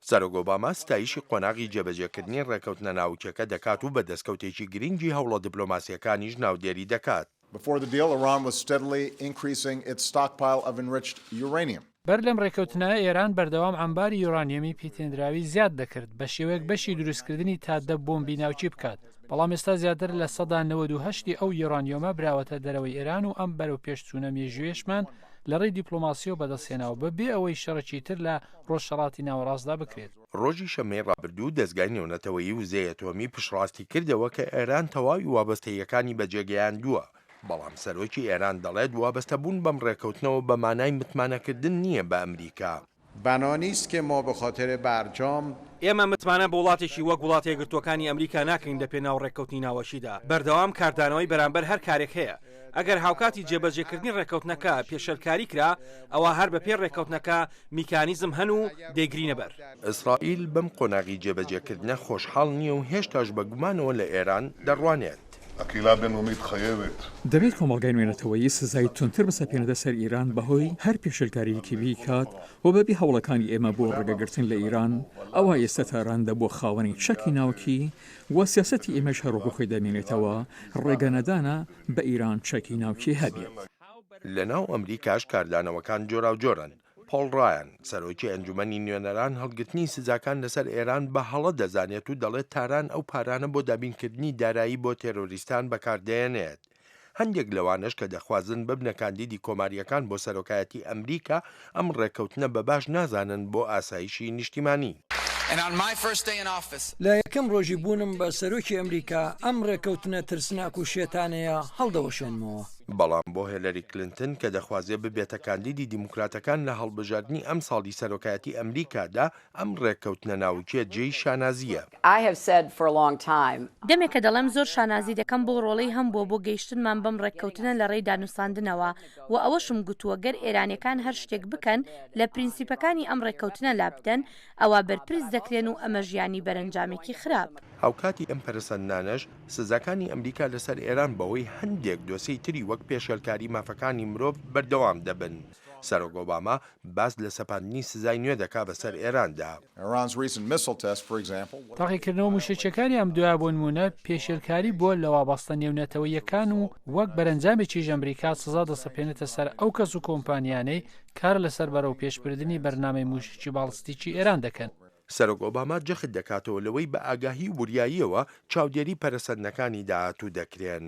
سەرۆک ئۆباما ستایشی قۆناغی جێبەجێکردنی ڕێکەوتنە ناوچەکە دەکات و بە دەستکەوتێکی گرنگی هەوڵە دیپلۆماسیەکانیش ناودێری دەکات. Before the deal, Iran was steadily increasing its stockpile of enriched uranium. بەر لەم ڕێکەوتنە ئێران بەردەوام ئەمباری یۆرانیەمی پیتێنراوی زیاد دەکرد بە شێوەیەک بەشی دروستکردنی تا 10 بۆمبی ناوچی بکات. بەڵام ئێستا زیاتر لە 98 ئەو یۆرانیۆمە براوەتە دەرەوەی ئێران و ئەم بەرەو پێشچوونە مێژوێشمان لە ڕێی دیپلۆماسی و بەدەستهێناوە بەبێ ئەوەی شەڕێکی تر لە ڕۆژشەڵاتی ناوەڕاستدا بکرێت. ڕۆژی شەمەی ڕابردوو دەستگای نێونەتەوەیی وزەی ئەتۆمی پشتڕاستی کردەوە کە ئێران تەواوی وابەستەیەکانی بەجێگەیاندووە. بەڵام سەرۆکی ئێران دەڵێت وابەستە بوون بەم ڕێکەوتنەوە بە مانای متمانەکردن نییە بە ئەمریکا. بنانیست که ما به خاطر برجام ئێمە متمانە بە وڵاتێکی وەک وڵاتە یەکگرتووەکانی ئەمریکا ناکەین لە پێناو ڕێکەوتنی ناوەشیدا. بەردەوام کاردانەوەی بەرامبەر هەر کارێک هەیە. ئەگەر هاوکاتی جێبەجێکردنی ڕێکەوتنەکە پێشەلکاری کرا ئەوە هەر بە پێ ڕێکەوتنەکە میکانیزم هەن و دەیگرینە بەر. ئیسرائیل بەم قۆناغی جێبەجێکردنە خۆشحاڵ نییە و هێشتاش بە گومانەوە لە ئێران دەڕوانێت. دەبێت کۆمەڵگای نوێنەتەوەیی سزای تونتر بسەپێنێتە سەر ئیران بەهۆی هەر پێشەلکاریەکی بیکات و بەبێ هەوڵەکانی ئێمە بۆ ڕێگەگرتن لە ئیران ئەوە ئێستا تاران دەبووە خاوەنی چەکی ناوکی و سیاسەتی ئێمەش هەروەکو خۆی دەمێنێتەوە ڕێگەنەدانە بە ئیران چەکی ناوکی هەبێت. لەناو ئەمریکاش کاردانەوەکان جۆرا و جۆرن. پۆڵ ڕایان سەرۆکی ئەنجومەنی نوێنەران هەڵگرتنی سزاکان لەسەر ئێران بە هەڵە دەزانێت و دەڵێت تاران ئەو پارانە بۆ دابینکردنی دارایی بۆ تێرۆریستان بەکاردێنێت. هەندێک لەوانش کە دەخوازن ببنە کاندیدی کۆماریەکان بۆ سەرۆکایەتی ئەمریکا ئەم ڕێکەوتنە بەباش نازانن بۆ ئاسایشی نیشتیمانی. لە یەکەم ڕۆژی بوونم بە سەرۆکی ئەمریکا ئەم ڕێکەوتنە ترسناک و شێتانەیە هەڵدەوەشێنمەوە. بەڵام بۆ هێلەری کلنتن کە دەخوازێ ببێتە کاندیدی دیموکراتەکان لە هەڵبژاردننی ئەم ساڵی سەرۆکایەتی ئەمریکادا ئەم ڕێکەوتنە ناوچێت جێی شانازیە. دەمێکە دەڵێم زۆر شانازی دەکەم بۆ ڕۆڵەی هەم بۆ گەیشتنمان بەم ڕێککەوتنە لە ڕێی دانووساندنەوە و ئەوەشم گوتووە گەر ئێرانیەکان هەر شتێک بکەن لە پرینسیپەکانی ئەم ڕێککەوتنە لابدەن ئەوە بەرپرس دەکرێن و ئەمە ژیانی بەرەنجامێکی خراپ. هاوکاتی ئەم پەرسەندانەش سزاکانی ئەمریکا لەسەر ئێران بەوەی هەندێک دۆسەی تری وەک پێشەلکاری مافەکانی مرۆڤ بەردەوام دەبن. سەرۆک ئۆباما باس لە سەپاندنی سزای نوێ دەکا بەسەر ئێراندا. تاقیکردنەوە موشەچەکانی ئەم دوای بۆ نمونە پێشێلکاری بۆ لە وابەستە نێونەتەوەیەکان و وەک بەرەنجامێکیش ئەمریکا سزا دەسەپێنێتە سەر ئەو کەس و کۆمپانیانەی کار لەسەر بەرەو پێشبردننی بەرنامەی موشکی باڵستیکی ئێران دەکەن. سەرۆک ئۆباما جەخت دەکاتەوە لەوەی بە ئاگاهی و وریاییەوە چاودێری پەرسەندنەکانی داهاتوو دەکرێن.